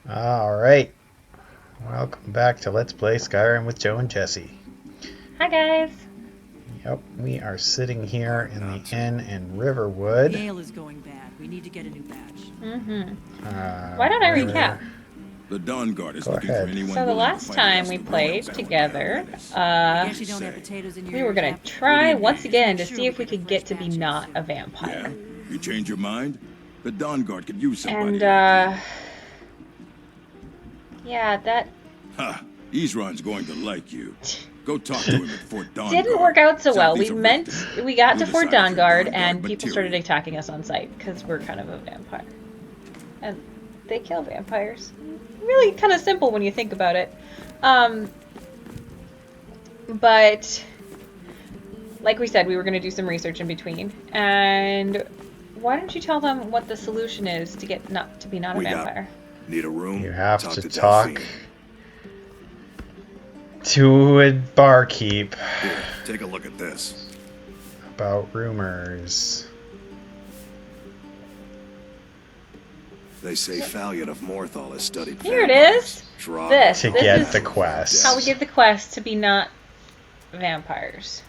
Alright, welcome back to Let's Play Skyrim with Joe and Jesse. Hi guys! Yep, we are sitting here in the inn in Riverwood. The ale is going bad. We need to get a new batch. Why don't I recap? The Dawn Guard is Go looking ahead. for anyone So the willing to last fight time against we the played Royals. together, I guess you don't have potatoes in your we were ears, gonna Captain. try What do you once mean? again to Make sure see if we we get could a get fresh to be batch not soon. a Yeah? vampire. You change your mind? The Dawn Guard could use somebody And like yeah, that you. Ha! Ezron's going to like you. Go talk to him at Fort Dawn didn't Guard. work out so Tell well. him We he's a meant rifter. we got We'll to Fort decide if you're Dawnguard Dawn and Guard people started material. attacking us on sight because we're kind of a vampire. And they kill vampires. Really kind of simple when you think about it. But like we said, we were going to do some research in between. And why don't you tell them what the solution is to get not a vampire? Need a room? You have to Delphine. talk to a barkeep Here, take a look at this. about rumors. They say Valiant of Morthal has studied Here it vampires. is. Draw This. To This get is the quest. how we get the quest to be not vampires.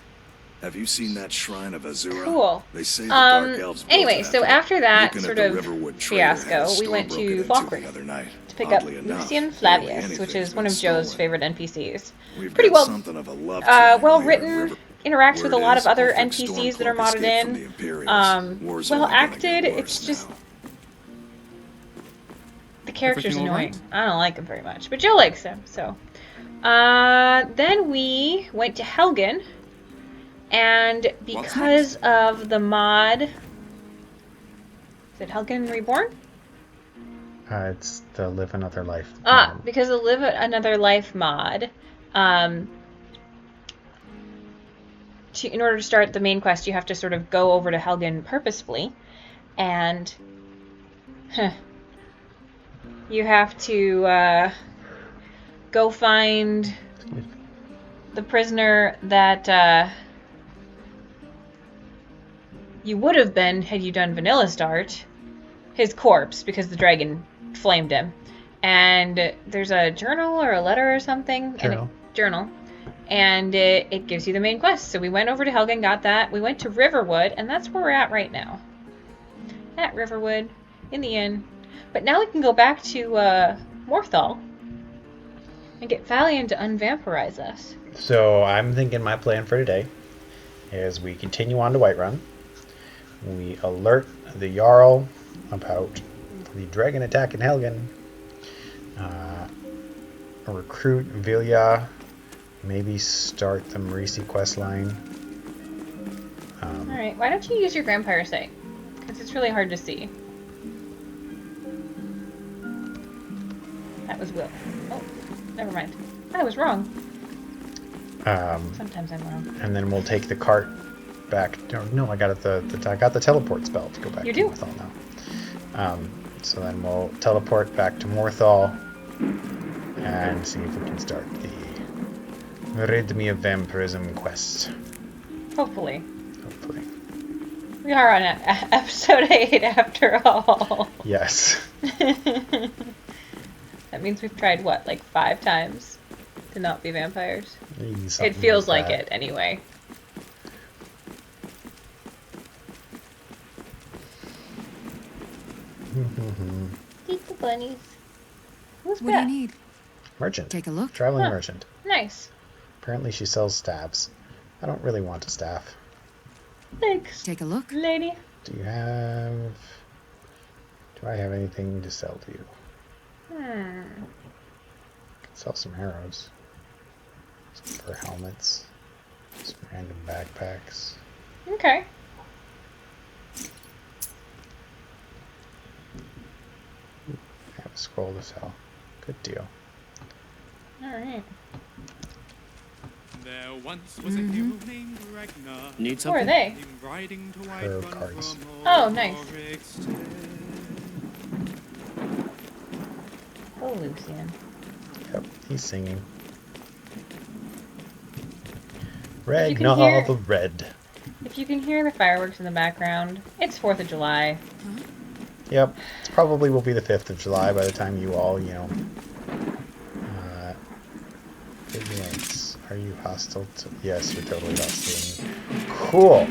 Have you seen that shrine of Azura? Cool. They say the Dark Elves built Anyway, it so after after that looking sort at the of Riverwood trader had fiasco, his we store went broken to into Falkreath the other night. to pick up Oddly enough, Lucian nearly Flavius, which anything's is one been of Joe's stolen. favorite NPCs. We've Pretty got well, something of a love triangle well here at written, River. interacts with a Word lot is, of other Ulfric NPCs that are Stormcloak modded escaped from in. the Imperials. War's Well only gonna acted, get it's worse just now. the character's Everything all annoying. right? I don't like him very much, but Joe likes him, so. Then we went to Helgen, and because of the mod, is it Helgen Reborn? It's the Live Another Life. Because of Live Another Life mod, in order to start the main quest, you have to sort of go over to Helgen purposefully, and you have to go find the prisoner that you would have been had you done vanilla start, his corpse, because the dragon flamed him. And there's a journal or a letter or something. Journal. And it gives you the main quest. So we went over to Helgen, got that. We went to Riverwood, and that's where we're at right now. At Riverwood, in the inn. But now we can go back to Morthal and get Valiant to unvampirize us. So I'm thinking my plan for today is we continue on to Whiterun. We alert the Jarl about the dragon attack in Helgen. Recruit Vilja. Maybe start the Marisi quest line. Alright, why don't you use your Vampire Sight? Because it's really hard to see. That was Will. Oh, never mind. I was wrong. Sometimes I'm wrong. And then we'll take the cart back. No, I got I got the teleport spell to go back You to do? Morthal now. So then we'll teleport back to Morthal and see if we can start the Rid Me of Vampirism quest. Hopefully. Hopefully. We are on episode 8 after all. Yes. That means we've tried, what, like 5 times to not be vampires? Something It feels like that. it, anyway. Eat the bunnies. Who's What do you Beth? need? Merchant. Take a look. Traveling Huh. merchant. Nice. Apparently she sells staffs. I don't really want a staff. Thanks, Take a look. lady. Do I have anything to sell to you? Sell some arrows. Some fur helmets. Some random backpacks. Okay. I have a scroll to sell. Good deal. Alright. There once was a hero named Ragnar. Need Who are something? they? Came riding to Her Whiterun cards. from Oh, nice. Ulrich's tent. Oh, Lucian. Yep, he's singing. can Ragnar hear- the Red. If you can hear the fireworks in the background, it's 4th of July. Yep, it probably will be the 5th of July by the time you all, you know... Ignorance. Are you hostile to... Yes, you're totally hostile to me. Cool!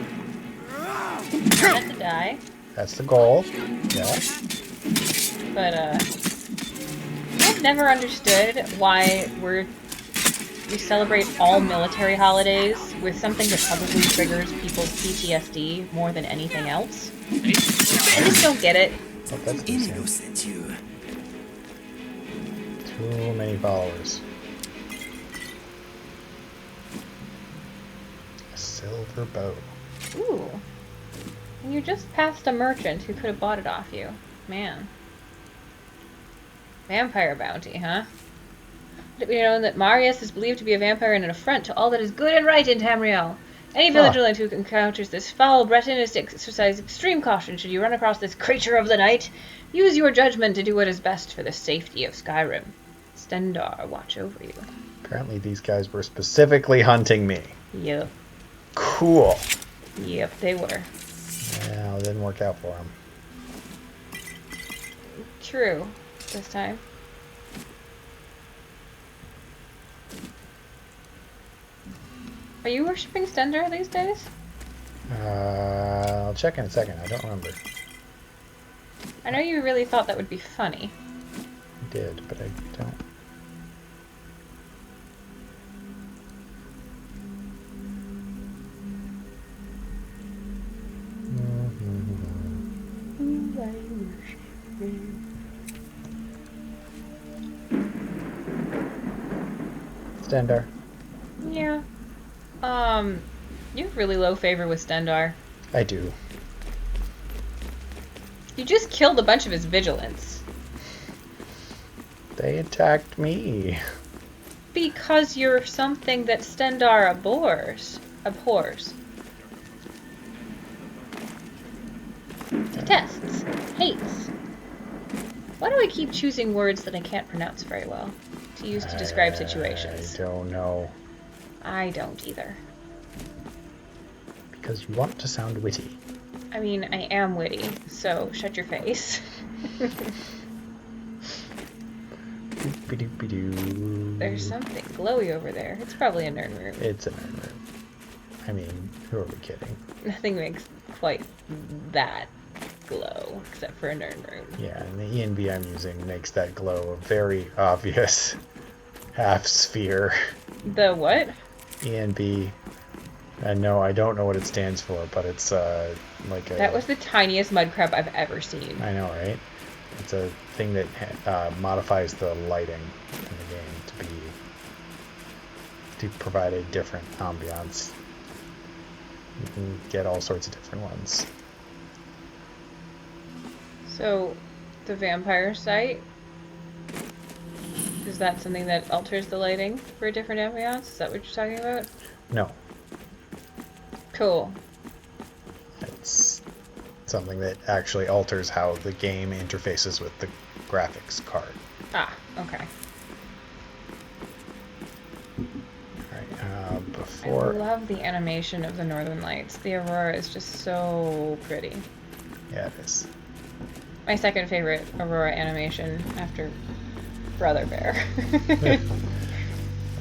Not to die. That's the goal. Yeah. But, I've never understood why we celebrate all military holidays with something that probably triggers people's PTSD more than anything else. I just don't get it. Oh, that's decent. Too many followers. A silver bow. Ooh. And you just passed a merchant who could have bought it off you. Man. Vampire bounty, huh? Let it be known that Marius is believed to be a vampire and an affront to all that is good and right in Tamriel. Any vigilant who encounters this foul Breton is to exercise extreme caution should you run across this creature of the night. Use your judgment to do what is best for the safety of Skyrim. Stendar, watch over you. Apparently these guys were specifically hunting me. Yep. Cool. Yep, they were. Yeah, it didn't work out for them. True. This time. Are you worshipping Stendar these days? I'll check in a second. I don't remember. I know you really thought that would be funny. I did, but I don't. Stendar. Yeah. You have really low favor with Stendar. I do. You just killed a bunch of his vigilants. They attacked me. Because you're something that Stendar abhors. Detests. Hates. Why do I keep choosing words that I can't pronounce very well to use to describe situations? I don't know. I don't either. Because you want to sound witty. I mean, I am witty, so shut your face. Doopy-doopy-doo. There's something glowy over there. It's probably a nerd room. It's a nerd room. I mean, who are we kidding? Nothing makes quite that glow, except for a nerd room. Yeah, and the ENB I'm using makes that glow a very obvious half sphere. The what? ENB. No, I don't know what it stands for, but it's like a... That was the tiniest mud crab I've ever seen. I know, right? It's a thing that modifies the lighting in the game to provide a different ambiance. You can get all sorts of different ones. So, the vampire site, is that something that alters the lighting for a different ambiance? Is that what you're talking about? No. Cool. It's something that actually alters how the game interfaces with the graphics card. Ah, okay. Alright, before... I love the animation of the Northern Lights. The Aurora is just so pretty. Yeah, it is. My second favorite Aurora animation after Brother Bear.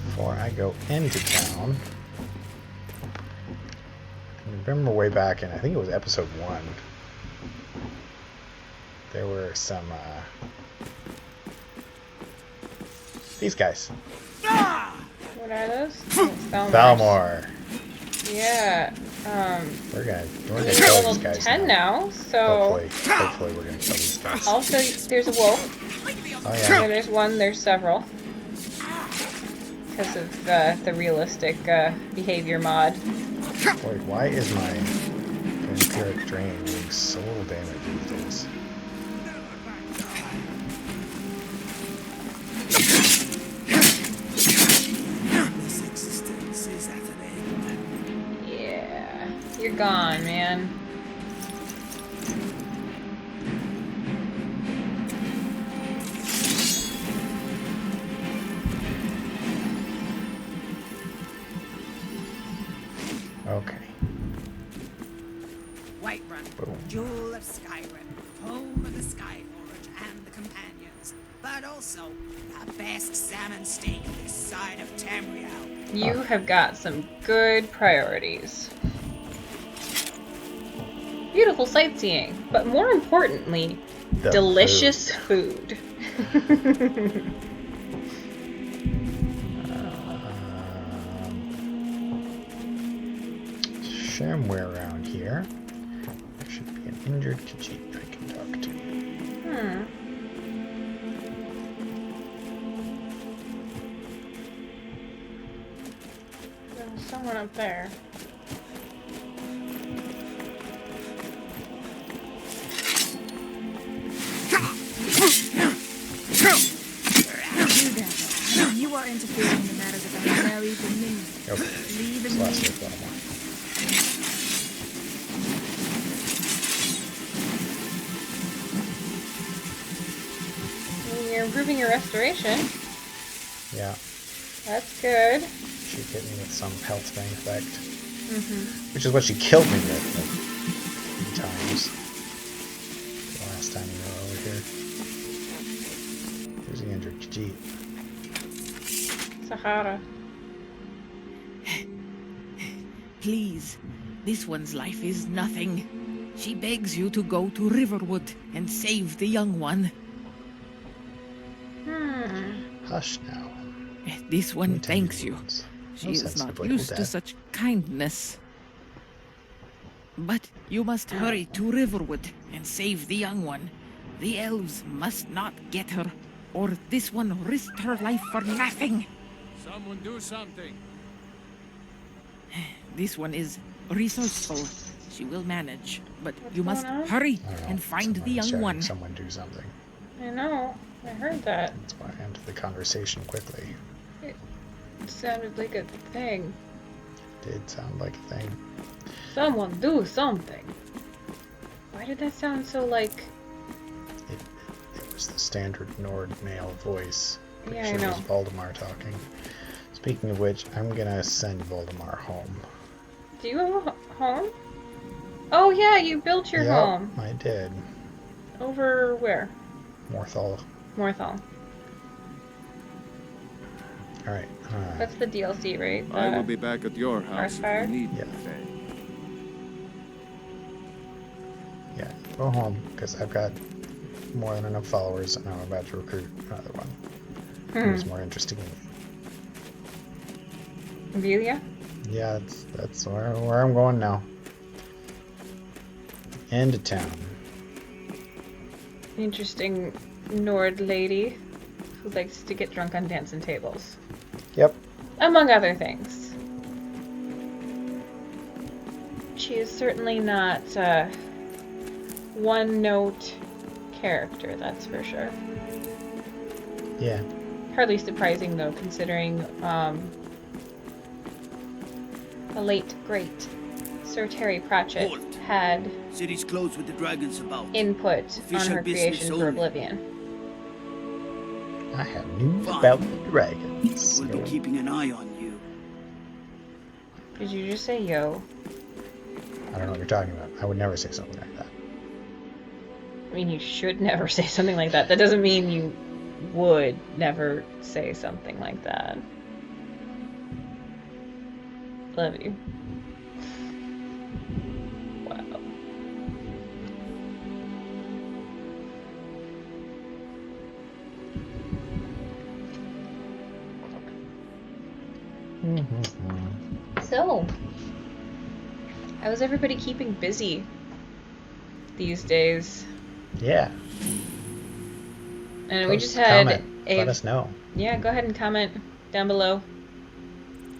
Before I go into town... I remember way back in, I think it was episode 1, there were some, these guys. What are those? Valmor. Yeah, We're gonna we're kill level these guys 10 now, so... Hopefully we're gonna kill these guys. Also, there's a wolf. Oh Yeah, yeah. there's one, there's several. Because of the realistic behavior mod. Wait, why is my vampiric drain doing so little damage these days? Yeah, you're gone, man. Okay. Whiterun, Boom. jewel of Skyrim, home of the but also the best salmon steak this side of Tamriel. You have got some good priorities. Beautiful sightseeing, but more importantly, The delicious food. Somewhere around here, there should be an injured Khajiit I can talk to. There's someone up there. You are interfering in the matters of our very dominion. Okay, Leave it's it last be. week, one more. You're improving your restoration. Yeah, That's good. she hit me with some health drain effect, Mm-hmm. which is what she killed me with like 3 times. The last time we were over here. There's the injured Khajiit. Sahara. Please, this one's life is nothing. She begs you to go to Riverwood and save the young one. Hush now. This one Let me tell thanks you. once. She No is sense to not put used with to that. such kindness. But you must hurry to Riverwood and save the young one. The elves must not get her, or this one risked her life for nothing. Someone do something. This one is resourceful. She will manage, but you going must on? hurry I don't know, and find someone the young shouting, one. Someone do something. I know. I heard that. That's why I ended the conversation quickly. It sounded like a thing. Did sound like a thing. Someone do something. Why did that sound so like... It was the standard Nord male voice. Pretty Yeah, I sure it was know. Voldemar talking. Speaking of which, I'm gonna send Voldemar home. Do you have a home? Oh yeah, you built your Yep, home. I did. Over where? Morthal. Morthal. Alright. That's the DLC, right? I will be back at your house if Hearthfire? you need Yeah. me, Faye. Yeah, go home, because I've got more than enough followers, and I'm about to recruit another one. Who's more interesting than me. Vilja? Yeah, that's where I'm going now. End of town. Interesting Nord lady who likes to get drunk on dancing tables. Yep. Among other things. She is certainly not a one-note character, that's for sure. Yeah. Hardly surprising, though, considering the late, great Sir Terry Pratchett Halt. had City's closed with the dragons about. input on Official her business creation for only. Oblivion. I have news Fine. about the dragons. We'll be Yo. keeping an eye on you. Did you just say yo? I don't know what you're talking about. I would never say something like that. I mean, you should never say something like that. That doesn't mean you would never say something like that. Love you. Wow. So, how's everybody keeping busy these days? Yeah. And we Post just had comment. a Let us know. yeah. Go ahead and comment down below.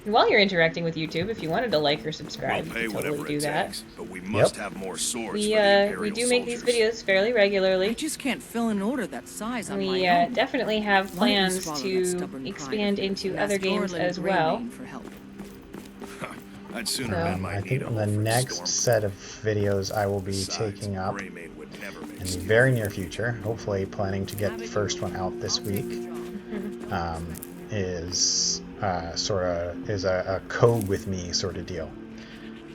And while you're interacting with YouTube, if you wanted to like or subscribe, We'll pay you can totally whatever do it that. takes, but we must have more swords for the We Imperial do make these soldiers. videos fairly I regularly. just can't fill an order that size on We my own. definitely have Why don't you plans swallow that to stubborn pride expand of yours into and other ask your games little as gray well. man for help? I'd sooner So, bend my I knee think to in the hope for next storm. set of videos I will be Besides, taking up Greymane would never make in the steel. very near future, hopefully planning to get the first one out this week, is a code with me sort of deal,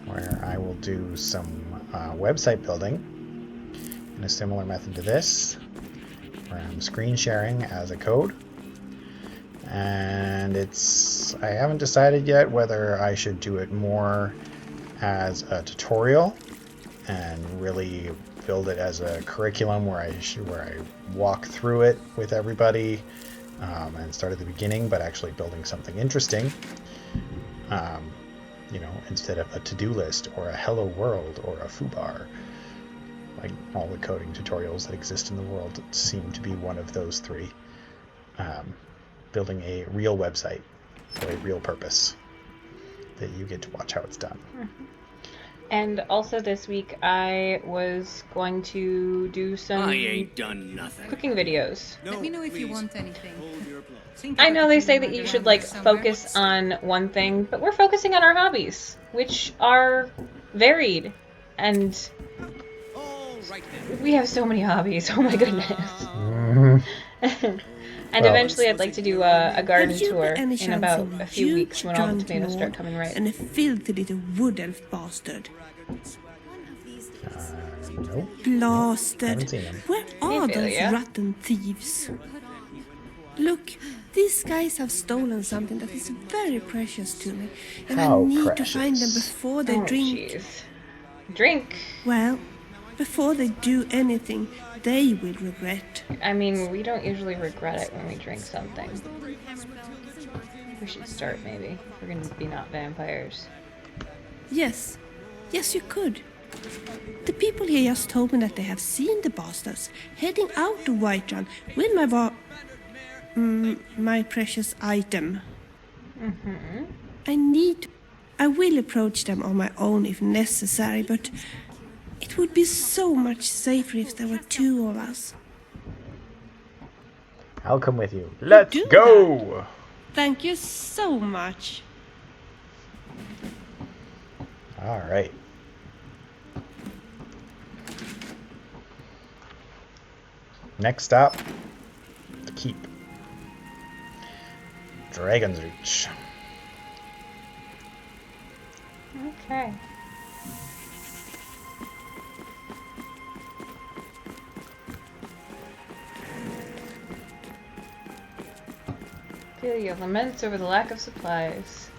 where I will do some website building in a similar method to this, where I'm screen sharing as a code. And I haven't decided yet whether I should do it more as a tutorial and really build it as a curriculum where I walk through it with everybody and start at the beginning, but actually building something interesting. You know, instead of a to-do list or a hello world or a foobar. Like all the coding tutorials that exist in the world seem to be one of those three. Building a real website for a real purpose that you get to watch how it's done. Mm-hmm. And also this week I was going to do some I ain't done nothing. cooking videos. Let me know if you want anything. Think I about know if they you say might that you around should here like somewhere. focus on one thing, but we're focusing on our hobbies, which are varied, and we have so many hobbies. Oh my goodness. And Well, eventually I'd like to do a garden Have you tour by any in chance about seen a few huge weeks when all the drunk tomatoes start lord coming right. and a filthy little wood elf bastard? Nope. Blasted. Haven't seen him. Where are those Vilja. rotten thieves? Look, these guys have stolen something that is very precious to me, and How I need to find them precious. before they Oh, drink. jeez. Drink. Well, before they do anything, they will regret. I mean, we don't usually regret it when we drink something. We should start, maybe. If we're gonna be not vampires. Yes, yes, you could. The people here just told me that they have seen the bastards heading out to Whiterun with my precious item. I will approach them on my own if necessary, but it would be so much safer if there were two of us. I'll come with you. Let's do go! Thank you so much. All right. Next stop, the keep. Dragon's Reach. Okay. Vilja laments over the lack of supplies.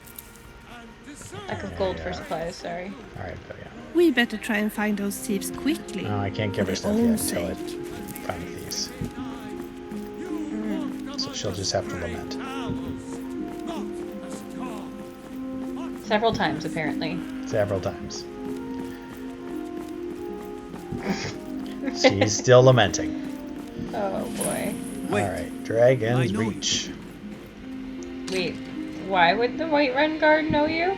Lack of gold for supplies, sorry. All right, Vilja. We better try and find those thieves quickly. No, I can't give her For stuff their yet own until I sake. find these. So she'll just have to lament. Several times, apparently. Several times. She's still lamenting. Oh boy. Wait. Alright, Dragon's I know Reach. Wait, why would the Whiterun Guard know you?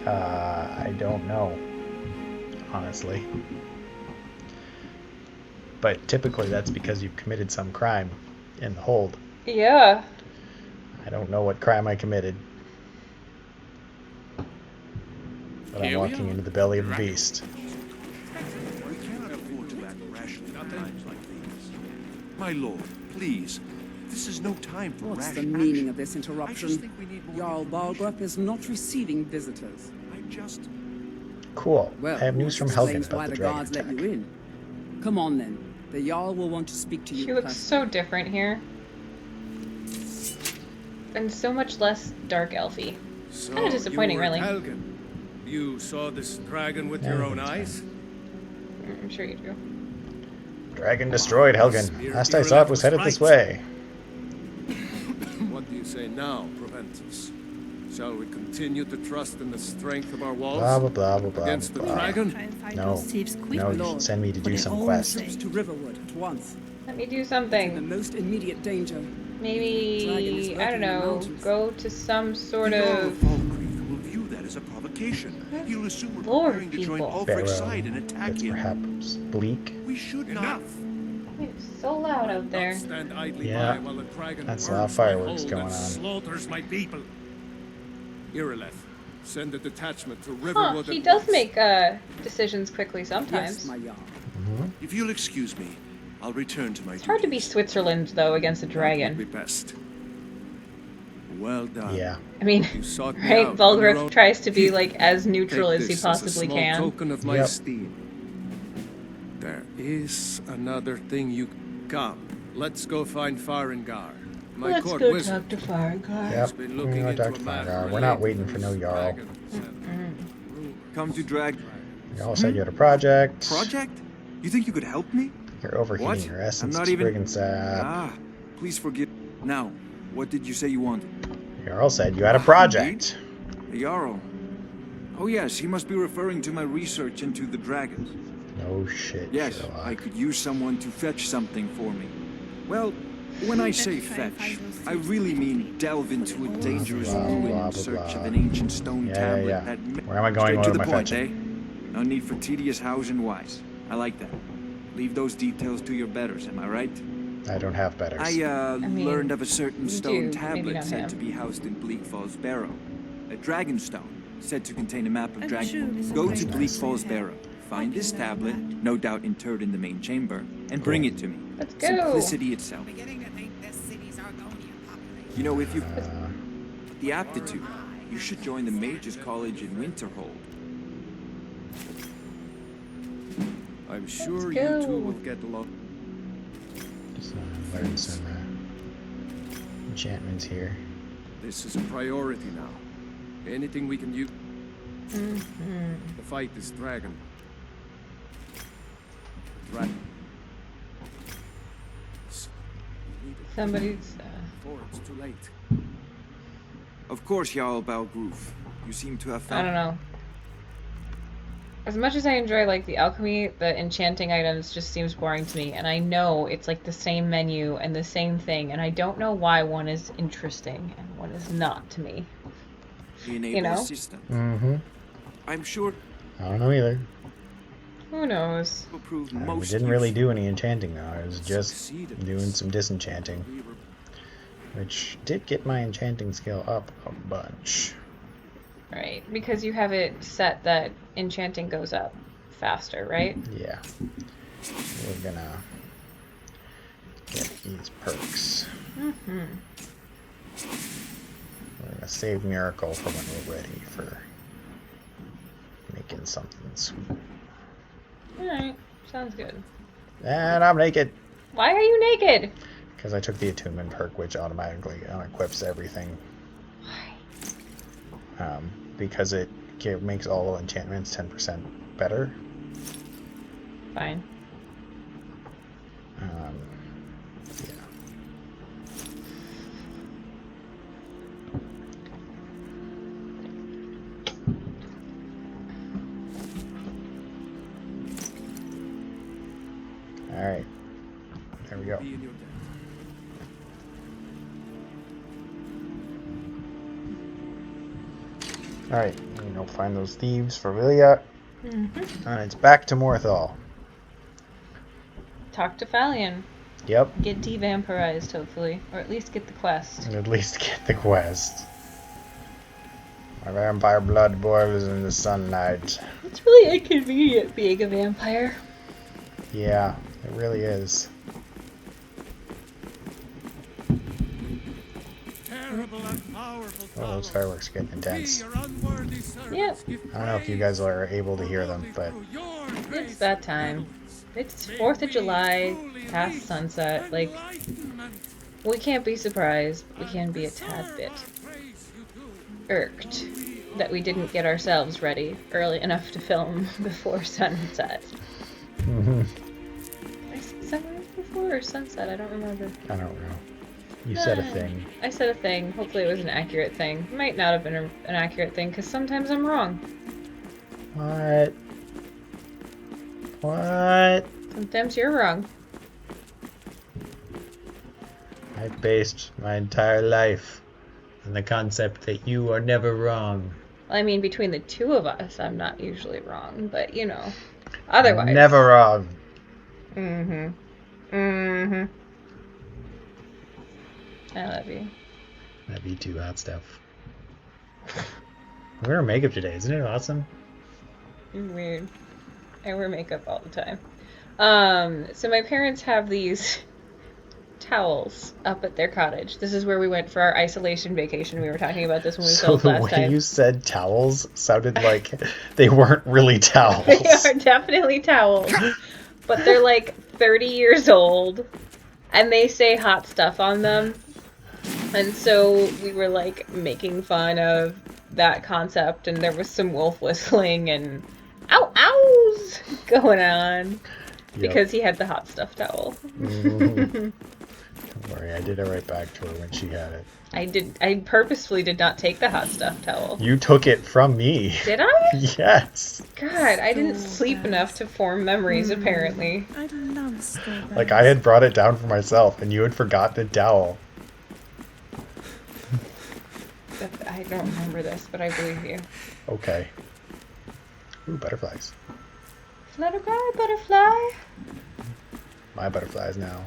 I don't know, honestly. But typically that's because you've committed some crime in the hold. Yeah. I don't know what crime I committed. But I'm Here we walking are. into the belly of a beast. We cannot afford to act rashly at times like these. My lord, please. This is no time for What's rash the meaning action. of this I just interruption? think we need more Jarl Balgrup is not receiving visitors. I just... Cool. Well, I have news from that Helgen explains why about the the dragon guards attack. let you in. Come on then. The Jarl will want to speak to you She looks personally. so different here. And so much less dark elfy. So Kinda disappointing, you were really. at Helgen. You saw this dragon with Yeah, your own that's eyes? I'm sure you do. Dragon destroyed Helgen. Spear Last I Ireleth saw it was was headed this right. way. What do you say now, Proventus? Shall we continue to trust in the strength of our walls? Blah, blah, blah, blah, blah, Against the blah. dragon? Try and find No. those thieves quickly. No, you should Lord, send me to for do their some own quest. sake. To Riverwood at once. Let me do In the something. most immediate danger. Maybe, Dragon is I don't lurking in the know, mountains. go to some sort the Jarl of... of Falkreath will view that as a provocation. He'll assume we're Lord, preparing to join people. Ulfric's Barrow. side and attack It's him. perhaps bleak. We should not. Enough! It's so loud out there. Not stand idly Yeah, by while the dragon that's a burns lot of my fireworks hold going and on. slaughters my people. Ireleth, send a detachment to Huh, Riverwood he at does once. make decisions quickly sometimes. Yes, my Jarl. If you'll excuse me, I'll return to my It's hard to be duties. Switzerland, though, against a That dragon. would be best. Well done. Yeah. I mean, You sought me right? out on your own. Volgriff tries to be, Here, like, as neutral take as he this possibly as a small can. token of my Yep. esteem. There, is another thing you... Come, let's go find Farengar. My Let's court go wizard. talk to Farengar. Has Yep, been we're looking gonna into talk a to matter Farengar. We're not related waiting to for no these Jarl. dragons and Come to drag... Y'all said you had a project. Project? You think you could help me? You're overheating What? your I'm essence not to even... friggin' sap. Ah, please forgive... Now, what did you say you wanted? Jarl said you had a project. The Jarl. Oh yes, he must be referring to my research into the dragons. No shit, Yes, Sherlock. I could use someone to fetch something for me. Well, when I say fetch, I really mean delve into a dangerous blah, ruin blah, in search blah. of an ancient stone Yeah, tablet yeah. that... Where am I going? Straight What to am the I point, fetching? No need for tedious hows and whys. I like that. Leave those details to your betters, am I right? I don't have betters. I mean, learned of a certain you stone do, maybe tablet not said him. to be housed in Bleak Falls Barrow. A dragon stone, said to contain a map of I'm dragons. sure this Go is to nice. Bleak Falls Barrow, find Okay, this now tablet, that. no doubt interred in the main chamber, and bring it to me. Let's go. Simplicity itself. Beginning to think this city's Argonian population. You know, if you've the aptitude, you should join the Mages College in Winterhold. I'm sure Let's you go. two will get along. Just learn some enchantments here. This is a priority now. Anything we can use. Mm-hmm. The fight is dragon. Dragon. Somebody's. Before it's too late. Of course, Jarl Balgroof. You seem to have I found... don't know. As much as I enjoy like the alchemy, the enchanting items just seems boring to me, and I know it's like the same menu and the same thing, and I don't know why one is interesting and one is not to me. The enable You know? system. Mm-hmm. I'm sure I don't know either. Who knows? it will prove We most didn't really useful. do any enchanting though. I was just Succeeded. doing some disenchanting, We were which did get my enchanting skill up a bunch. Right, because you have it set that enchanting goes up faster, right? Yeah. We're gonna get these perks. Mm-hmm. We're gonna save Miracle for when we're ready for making something sweet. Alright, sounds good. And I'm naked! Why are you naked? Because I took the attunement perk, which automatically unequips everything. Why? Because it makes all enchantments 10% better. Fine. Yeah. Alright. There we go. be in your debt. Alright, we go find those thieves for Vilja. Mm-hmm. And it's back to Morthal. Talk to Falion. Yep. Get de-vampirized, hopefully. Or at least get the quest. And at least get the quest. My vampire blood boils in the sunlight. It's really inconvenient being a vampire. Yeah, it really is. Terrible and powerful Oh, those power. fireworks are getting intense. We, your unworthy servants, Yep. give I don't know if you guys are able to hear them, but through your It's grace that time. It's 4th of July, past sunset. Like, enlightenment. we can't be surprised. We can be a tad bit Praise you do. irked that we didn't get ourselves ready early enough to film before sunset. mhm. Did I say sunrise before or sunset? I don't remember. I don't know. You said a thing. I said a thing. Hopefully it was an accurate thing. Might not have been an accurate thing, because sometimes I'm wrong. What? What? Sometimes you're wrong. I based my entire life on the concept that you are never wrong. Well, I mean, between the two of us, I'm not usually wrong, but you know. Otherwise. Never wrong. Mm-hmm. Mm-hmm. I love you. That'd be too hot stuff. We're wearing makeup today, isn't it awesome? You're weird. I wear makeup all the time. So my parents have these towels up at their cottage. This is where we went for our isolation vacation. We were talking about this when we So filmed the last way time. you said towels sounded like they weren't really towels. They are definitely towels. but they're like 30 years old, and they say hot stuff on them. And so we were like making fun of that concept, and there was some wolf whistling and ows going on because he had the hot stuff towel. Don't worry, I did it right back to her when she had it. I purposefully did not take the hot stuff towel. You took it from me. Did I? Yes. God, I didn't sleep enough to form memories, apparently. I love strawberries. Like, I had brought it down for myself, and you had forgot the towel. I don't remember this, but I believe you. Okay. Ooh, butterflies. Butterfly, butterfly. My butterflies now.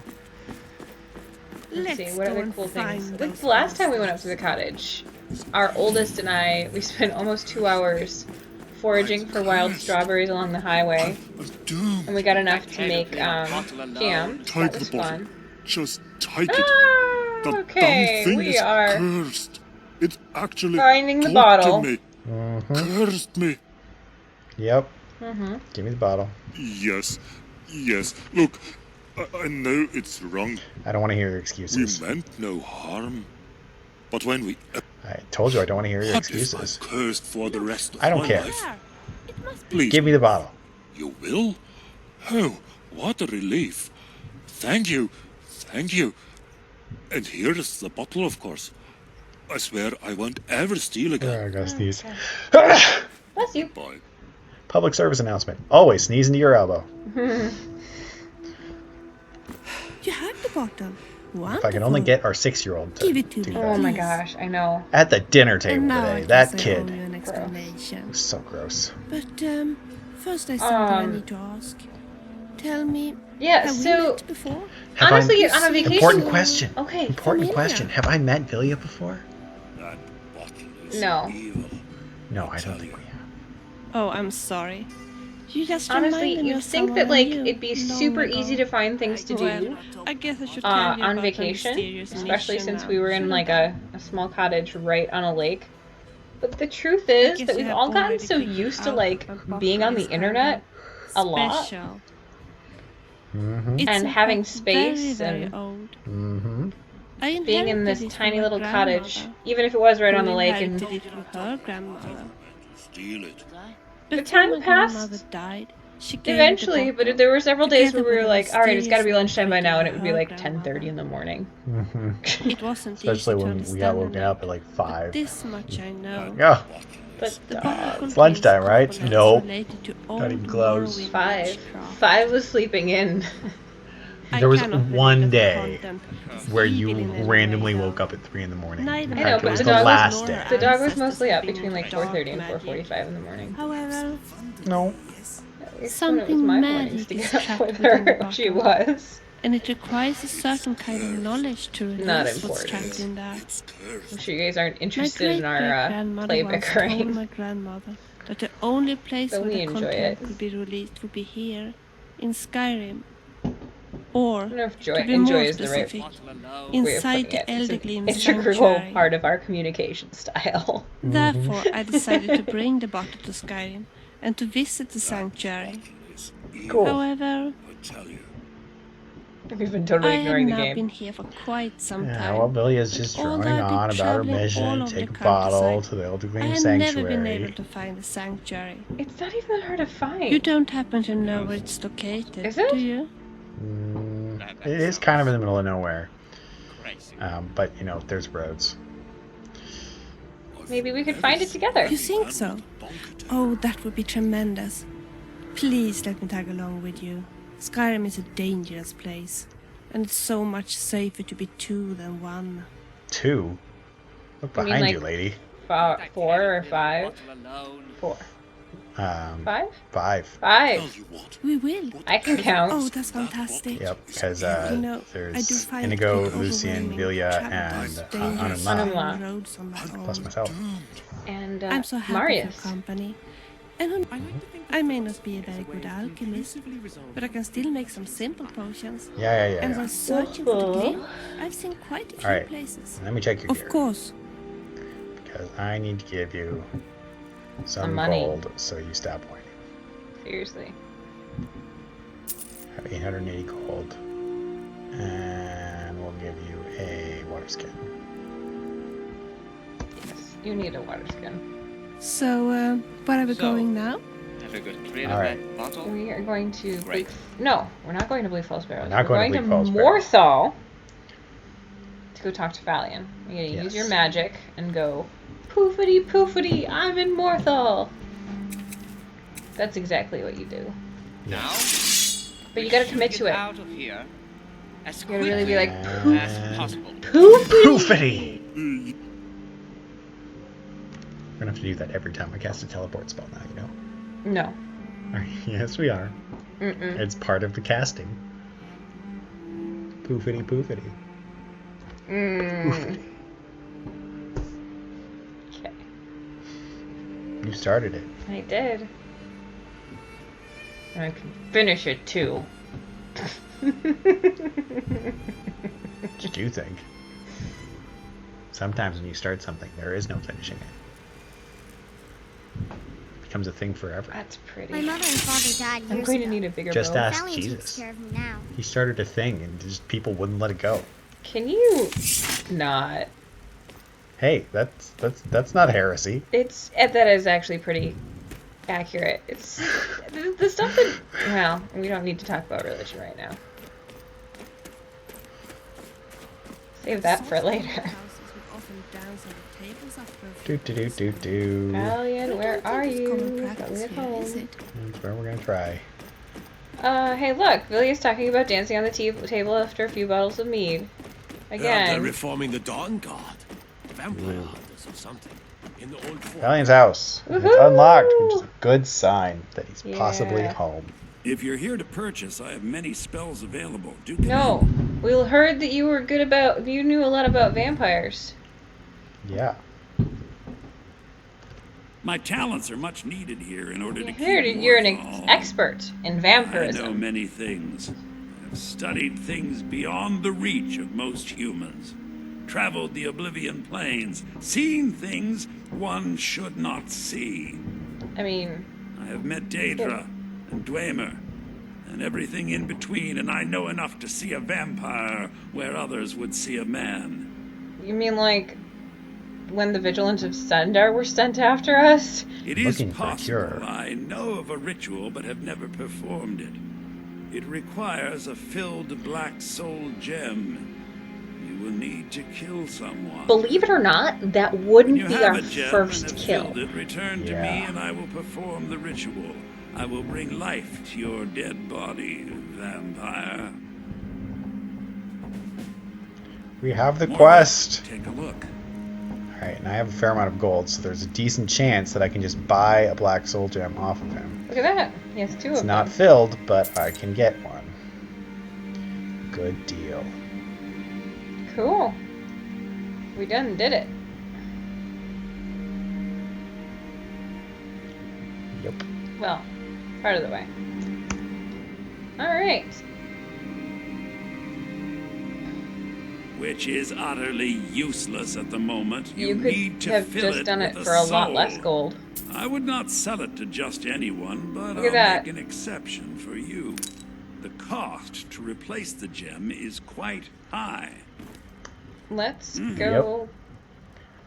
Let's see, Let's what go other and cool things? find Like those the last time we went up monsters. to the cottage, our oldest and I, we spent almost 2 hours foraging for wild strawberries along the highway, and we got enough to make jam. So that was fun. Just take it. Ah, The okay, damn thing we is are cursed. It actually finding the talked bottle. to me. Mm-hmm. Cursed me. Yep. Mm-hmm. Give me the bottle. Yes. Yes. Look, I know it's wrong. I don't want to hear your We excuses. meant no harm. But when we... I told you I don't want to hear your What if excuses. I'm cursed for the rest of I don't my care. life? It must be Please, Give me the bottle. you will? Oh, what a relief. Thank you. Thank you. And here is the bottle, of course. I swear I won't ever steal Oh, again. I gotta sneeze. Bless you. Bye. Public service announcement. Always sneeze into your elbow. You have the bottle. Wonderful. If I can only get our 6-year-old to Give it to do me. that. Oh my Please. gosh, I know. At the dinner table And now I today, can that say kid. owe you an explanation. So gross. But first I something I need to ask. Tell me, Yeah, have we so met before? Have honestly, I, on a vacation. important question. Okay. Important Familiar. question. Have I met Vilja before? That bottle is No. evil. No, I don't think we have. Oh, I'm sorry. You just Honestly, reminded me you'd of think someone that like I knew it'd be long super ago. easy to find things to do Well, I guess I should tell you on about my vacation, mysterious especially mission since now, we were in shouldn't like I? a small cottage right on a lake. But the truth is guess that you we've have all gotten already so figured used to out like that my being on the bottle is internet a lot Special. Mm-hmm. It's and in having fact very, space very and old. Mm-hmm. I being in inherited this it from tiny my little cottage, grandmother, even if it was right who on the lake. And inherited it from her grandmother. Steal it. Before time my passed. grandmother died, she gave me the eventually, but bottle, there were several days where together we with were a like, all right, it's got to be mysterious lunchtime by note now, and it written would be by like her 10:30 in the morning. Mm-hmm. It wasn't Especially easy to when we understand got the woken note, up at like but 5. this much I know. Yeah. But The bottle contains lunchtime, right? components Nope. related to Not even old close. Norwegian 5. witchcraft. 5 was sleeping in. I There was cannot believe one that the day content is where you evil in any randomly way, woke though. up at 3 in the morning. Neither In I my know, fact, it but was the the dog was- last grandmother nor day. her The dog was ancestors mostly have up been between like into dark 4:30 and magic. 4:45 in the morning. However, No. At least when it was something my mornings magic to is get up trapped with within the her. She bottle, was. and it requires a certain kind of knowledge to Not release what's important. trapped in there. I'm sure you guys aren't My interested in our great-great-grandmother play once told bickering. my grandmother that the only place But where we the enjoy content it. could be released would be here, in Skyrim. Or, I don't know if to be enjoy more is the right specific, way of inside putting the it. It's Elder an Gleam integral Sanctuary. part of our communication style. Therefore, I decided to bring the bottle to Skyrim and to visit the sanctuary. It's evil, Cool. However, I tell you. We've been totally I have ignoring the now game. been here for quite some Yeah, time. well, Vilja's just But although droning I've been on about her traveling all mission, over take the a bottle countryside, to the Elder I Gleam have never been Sanctuary. able to find the sanctuary. It's not even hard to find. You don't happen to know where it's located, Is it? do you? It is kind of in the middle of nowhere. But, you know, there's roads. Maybe we could find it together. You think so? Oh, that would be tremendous. Please let me tag along with you. Skyrim is a dangerous place, and it's so much safer to be two than one. 2? Look You mean, behind like, you, lady. 4 or 5? 4. 5? 5. 5. You what? We will. I can count. Oh, that's fantastic. Yep, because You know, I do there's find Inigo, it quite Lucian, overwhelming Vilja, to travel and those dangerous Anunla, Anunla. roads on my plus own. myself. And I'm so happy Marius. for company. And who I may not be a very good alchemist, but I can still make some simple potions. Yeah. And while searching for the gleam, I've seen quite a few Alright. places. Let me check your Of gear. course. Because I need to give you some money. gold so you stop whining. Seriously. have 880 gold. And we'll give you a water skin. Yes, you need a water skin. So, where are we going now? Have a good rid All of right. that bottle. We are going to Great. No, we're not going to Bleak Falls Barrows. We're not going to Bleak to Falls Barrows. Morthal to go talk to Valian. You're going to use Yes. your magic and go, poofity poofity, I'm in Morthal. That's exactly what you do. Now, But you we gotta should commit get to it. out of here as You gotta really be like, quickly as possible. Poofity! We're gonna have to do that every time I cast a teleport spell now, you know? No. Alright, yes, we are. Mm-mm. It's part of the casting. Poofity poofity. Mm. Okay. You started it. I did. And I can finish it too. What did you think? Sometimes when you start something, there is no finishing it. It becomes a thing forever. That's pretty. My mother and father died years I'm going to ago. need a bigger Just bow. ask Valiant takes Jesus. care of me now. He started a thing and just people wouldn't let it go. Can you not? Hey, that's not heresy. It's that is actually pretty accurate. It's the stuff that. Well, we don't need to talk about religion right now. Save that for later. Do do do do do. Valian, where are you? Got me at home. That's where we're gonna try. Hey, look, Vilja's talking about dancing on the table after a few bottles of mead. They're Again. reforming the Dawn Guard. Vampire hunters or something. In the old fort. Valiant's house. It's Woohoo! unlocked, which is a good sign that he's possibly Yeah. home. If you're here to purchase, I have many spells available. Do No, we heard that you were good about. You knew a lot about vampires. Yeah. My talents are much needed here in order to I keep heard you're an Morthal. expert in I know vampirism. many things. I've studied things beyond the reach of most humans. Traveled the Oblivion Plains, seen things one should not see. I mean, I have met Daedra and Dwemer and everything in between, and I know enough to see a vampire where others would see a man. you mean like when the Vigilants of Sundar were sent after us? It is Looking for a possible. cure. I know of a ritual, but have never performed it. It requires a filled black soul gem. You will need to kill someone. Believe it or not, that When wouldn't you be have our a gem first and have kill. filled it, return to me Yeah. and I will perform the ritual. I will bring life to your dead body, vampire. We have the Morthal, quest. Take a look. Alright, and I have a fair amount of gold, so there's a decent chance that I can just buy a black soul gem off of him. Look at that. He has two It's of not them. filled, but I can get one. Good deal. Cool. We done did it. Yep. Well, part of the way. Alright. Which is utterly useless at the moment. You You need could to have fill just done it with for a lot soul. less gold. I would not sell it to just anyone, but Look I'll at that. make an exception for you. The cost to replace the gem is quite high. Let's Mm. go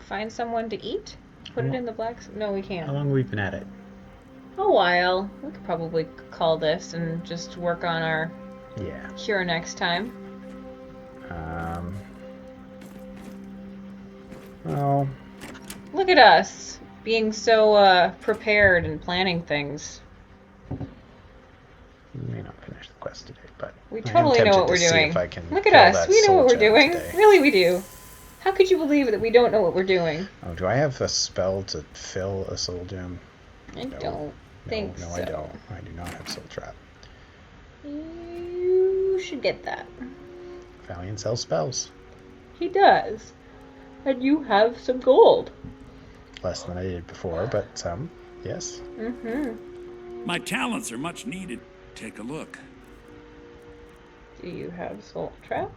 find someone to eat. Put it in the black. No, we How can't. long have we been at it? A while. We could probably call this and just work on our Yeah. cure next time. Well, Look at us being so prepared and planning things. we may not finish the quest today, but We I am totally know tempted what to we're see doing. if I can Look at fill us. that We know soul what we're gem doing. today. Really, we do. How could you believe that we don't know what we're doing? Oh, do I have a spell to fill a soul gem? I No. don't think no, so. I don't. I do not have soul trap. You should get that. Valiant sells spells. He does. And you have some gold. Less than I did before, but some. Yes. Mm-hmm. My talents are much needed. Take a look. Do you have Soul Trap?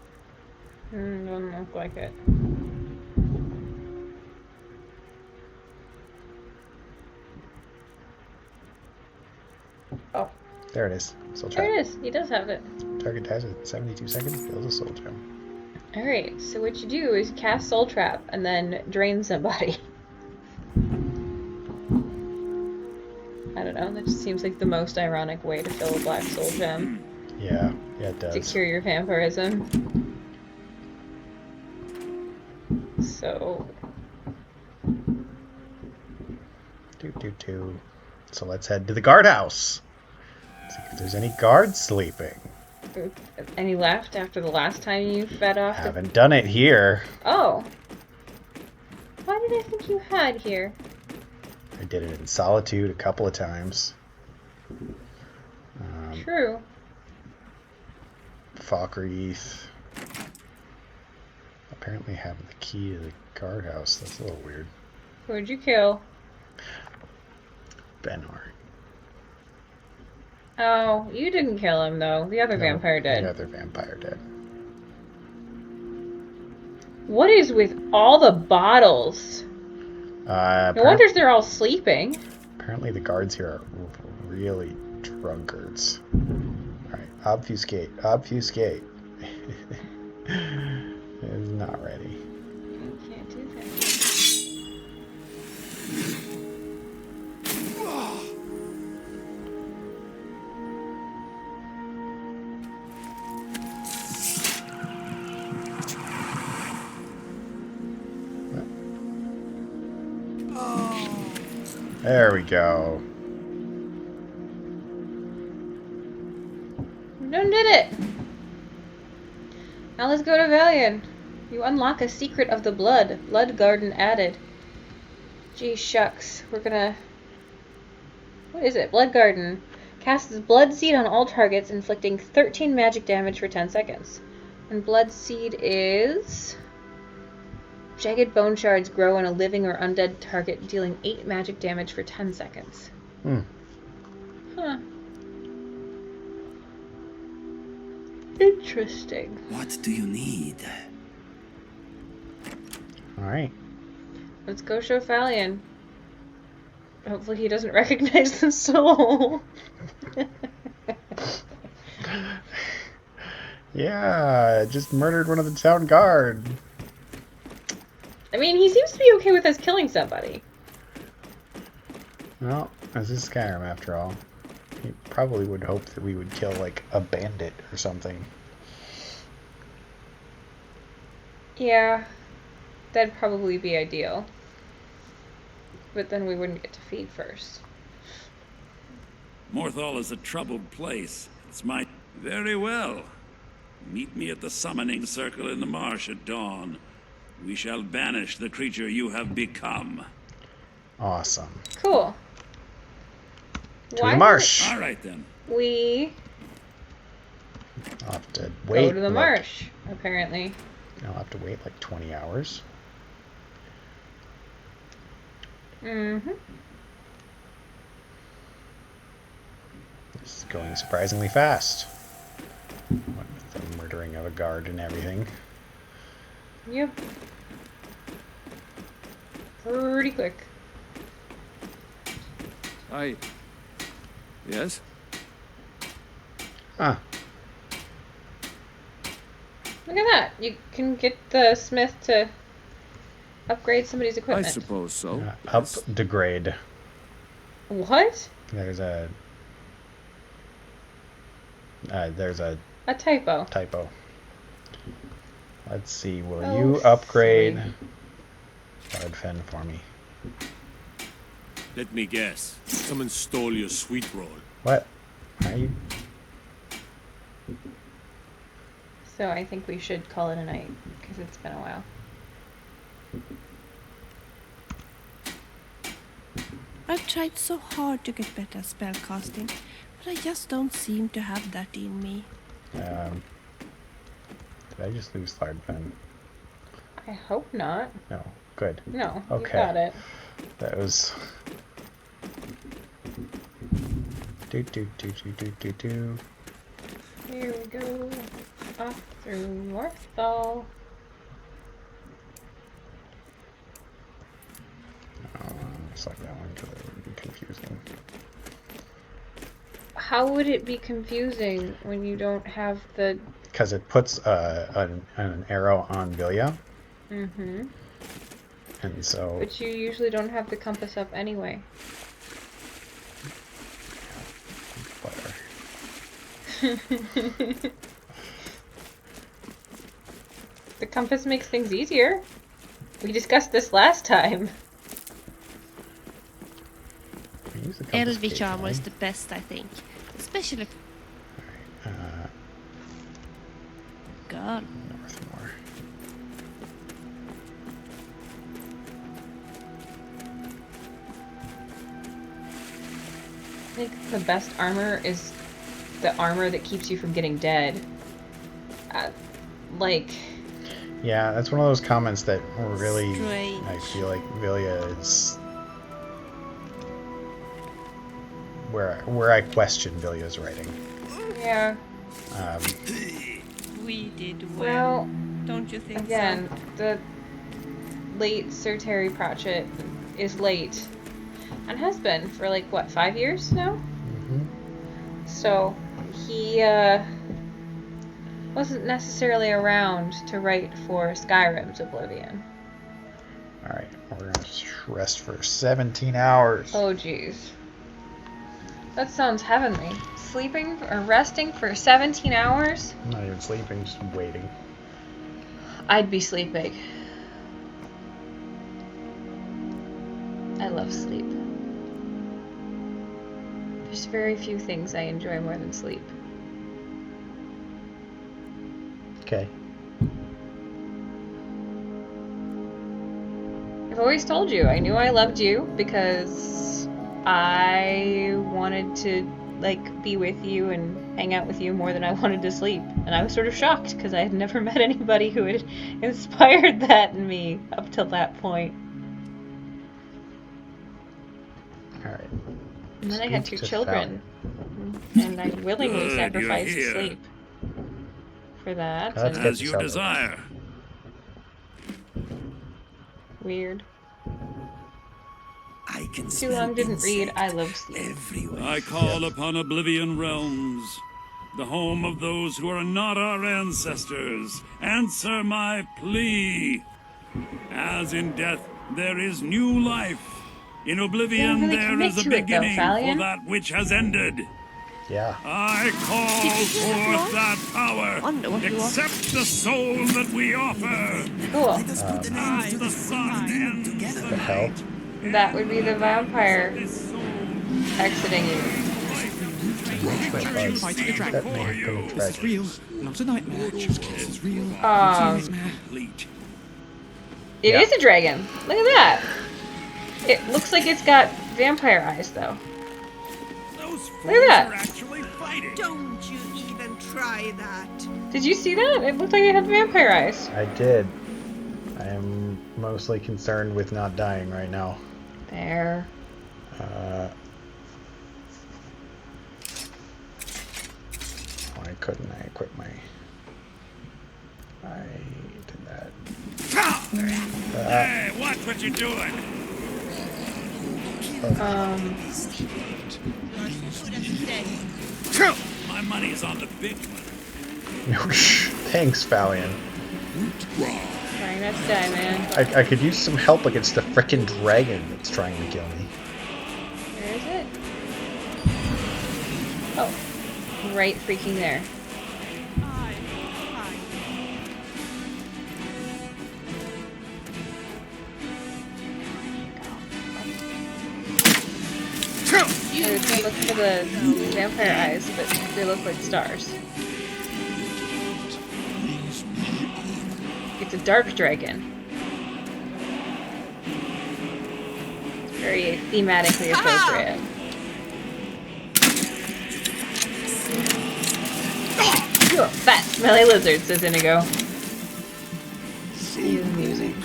Doesn't look like it. Oh, There it is. Soul There trap. it is. He does have it. Target dies in 72 seconds. Build a soul gem. Alright, so what you do is cast Soul Trap and then drain somebody. I don't know, that just seems like the most ironic way to fill a black soul gem. Yeah, it To does. cure your vampirism. So... So let's head to the guardhouse. See if there's any guards sleeping. Any left after the last time you fed off the... Haven't done it here. Oh! Why did I think you had here? I did it in solitude a couple of times. True. Falkreath. Apparently have the key to the guardhouse. That's a little weird. Who'd you kill? Benor. Oh, you didn't kill him though. The other vampire did. The other vampire did. What is with all the bottles? No wonder they're all sleeping. Apparently the guards here are really drunkards. Alright, obfuscate. Obfuscate. It's not ready. Can't do that. There we go. We done did it! Now let's go to Valian. You unlock a secret of the blood. Blood garden added. Gee shucks. We're gonna... What is it? Blood garden. Casts blood seed on all targets, inflicting 13 magic damage for 10 seconds. And blood seed is... Jagged bone shards grow on a living or undead target, dealing 8 magic damage for 10 seconds. Huh. Interesting. What do you need? Alright. Let's go show Valian. Hopefully he doesn't recognize the soul. Yeah, just murdered one of the town guard. I mean, he seems to be okay with us killing somebody. Well, this is Skyrim after all. He probably would hope that we would kill, like, a bandit or something. Yeah, that'd probably be ideal. But then we wouldn't get to feed first. Morthal is a troubled place. It's my... Very well. Meet me at the summoning circle in the marsh at dawn. We shall banish the creature you have become. Awesome. Cool. To the marsh. All right then. We I'll have to wait. go to the marsh, apparently. I'll have to wait like 20 hours. Mm-hmm. This is going surprisingly fast. What with the murdering of a guard and everything. Yep. Pretty quick. Aye. Yes? Huh. Look at that. You can get the smith to upgrade somebody's I equipment. suppose so. Up degrade. What? There's a A typo. typo. Let's see. Will Oh, you upgrade silly. Bardfen for me? Let me guess. Someone stole your sweet roll. What? Are you? So I think we should call it a night, because it's been a while. I've tried so hard to get better at spellcasting, but I just don't seem to have that in me. Did I just lose Bardfen? I hope not. No. Good. No, Okay. you got it. That was. Do. Here we go. Off through Morthal. Select that one because it would be confusing. How would it be confusing when you don't have the... Because it puts an arrow on Vilja. Mm-hmm. And so... But you usually don't have the compass up anyway. Whatever. The compass makes things easier. We discussed this last time. Elvish armor is the best, I think. Especially... God. Northmore. I think the best armor is the armor that keeps you from getting dead. Like... Yeah, that's one of those comments that really... Strange. I feel like Vilja is... Where I question Vilja's writing. Yeah. We did Well, don't you think again, so? the late Sir Terry Pratchett is late. And has been for like, what, 5 years now? Mm-hmm. So, he wasn't necessarily around to write for Skyrim's Oblivion. Alright, we're gonna rest for 17 hours. Oh, jeez. That sounds heavenly. Sleeping or resting for 17 hours? I'm not even sleeping, just waiting. I'd be sleeping. I love sleep. There's very few things I enjoy more than sleep. Okay. I've always told you, I knew I loved you because I wanted to, like, be with you and hang out with you more than I wanted to sleep. And I was sort of shocked because I had never met anybody who had inspired that in me up till that point. Alright. And then I had 2 Speak to children. And I willingly Good, sacrificed you're here. sleep for that. That's and good. As you desire. weird. I can Too long didn't read. I love sleep. I call upon Oblivion Realms, the home of those who are not our ancestors. Answer my plea. As in death, there is new life. In Oblivion, really there commit is a to it, though, beginning for Valiant. that which has ended. Yeah. I call forth that power. Wonder what you want. Accept the soul that we offer. Cool. As the sun ends The hell? That would be the vampire exiting you. Fight the dragon. This is real, not a nightmare. This is real, not a nightmare. It is a dragon. Look at that. It looks like it's got vampire eyes, though. Look at that. Don't you even try that. Did you see that? It looked like it had vampire eyes. I did. I am mostly concerned with not dying right now. There. Why couldn't I equip my... I did that. Hey, watch what you're doing. My money's on the big one. Thanks, Valiant. Trying not to die, man. I could use some help against the frickin' dragon that's trying to kill me. Where is it? Oh. Right freaking there. I was gonna look for the vampire eyes, but they look like stars. It's a dark dragon. It's very thematically appropriate. You a fat, smelly lizard, says Inigo. He's amusing.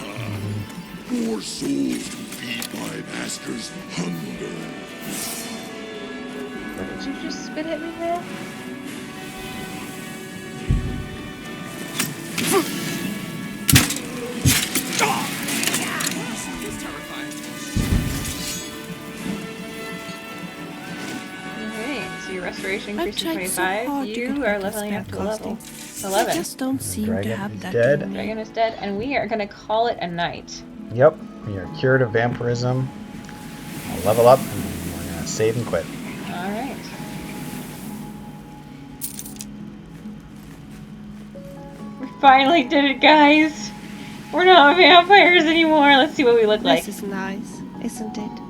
Your souls to feed my master's hunger. What did you just spit at me there? Alright, so your restoration Duration I've increases tried so 25. hard to You get are rid of leveling up to level spellcasting. I 11. just don't seem to Dragon have is that dead. in me. Dragon is dead, and we are gonna call it a night. Yep, we are cured of vampirism. I'll level up, and we're gonna save and quit. All right. We finally did it, guys. We're not vampires anymore. Let's see what we look like. This is nice, isn't it?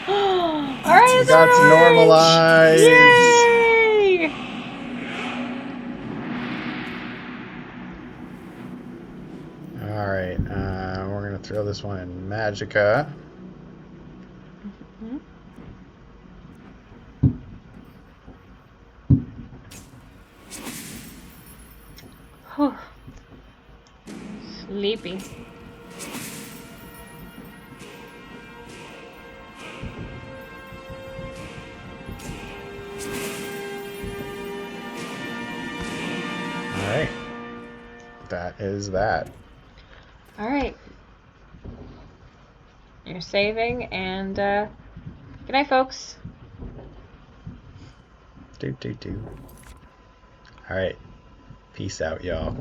Alright, it's Got normalized. Yay! All right, we're gonna throw this one in Magicka. Whew. Sleepy. All right, that is that. All right. You're saving, and good night, folks. All right, peace out, y'all.